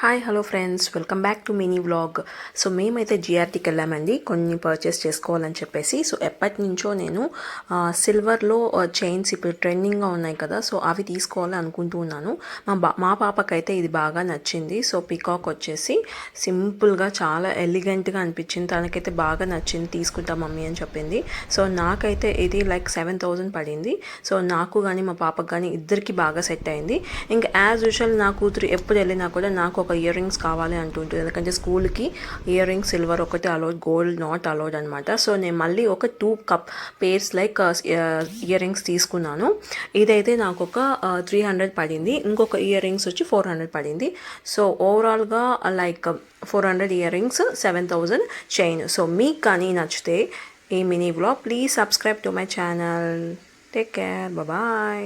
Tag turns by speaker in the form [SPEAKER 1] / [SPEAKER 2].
[SPEAKER 1] Hi hello friends, welcome back to mini vlog. So మేమైతే జిఆర్టీకి వెళ్ళామండి కొన్ని పర్చేస్ చేసుకోవాలని చెప్పేసి. సో ఎప్పటి నుంచో నేను సిల్వర్లో చైన్స్ ఇప్పుడు ట్రెండింగ్గా ఉన్నాయి కదా, సో అవి తీసుకోవాలని అనుకుంటూ ఉన్నాను. మా పాపకైతే ఇది బాగా నచ్చింది. సో పికాక్ వచ్చేసి సింపుల్గా చాలా ఎలిగెంట్గా అనిపించింది. తనకైతే బాగా నచ్చింది, తీసుకుంటా మమ్మీ అని చెప్పింది. సో నాకైతే ఇది లైక్ 7,000 పడింది. సో నాకు కానీ మా పాపకు కానీ ఇద్దరికి బాగా సెట్ అయింది. ఇంకా యాజ్ యూజువల్ నా కూతురు ఎప్పుడు వెళ్ళినా కూడా నాకు ఒక ఇయర్ రింగ్స్ కావాలి అంటుంటుంది. ఎందుకంటే స్కూల్కి ఇయర్ రింగ్స్ సిల్వర్ ఒకటి అలౌడ్, గోల్డ్ నాట్ అలౌడ్ అనమాట. సో నేను మళ్ళీ ఒక 2 పేర్స్ లైక్ ఇయర్ రింగ్స్ తీసుకున్నాను. ఇదైతే నాకు ఒక 300 పడింది. ఇంకొక ఇయర్ రింగ్స్ వచ్చి 400 పడింది. సో ఓవరాల్గా like 400 year rings, 7,000 chain. So మీకు కానీ నచ్చితే ఈ mini vlog, please subscribe to my channel. Take care, bye.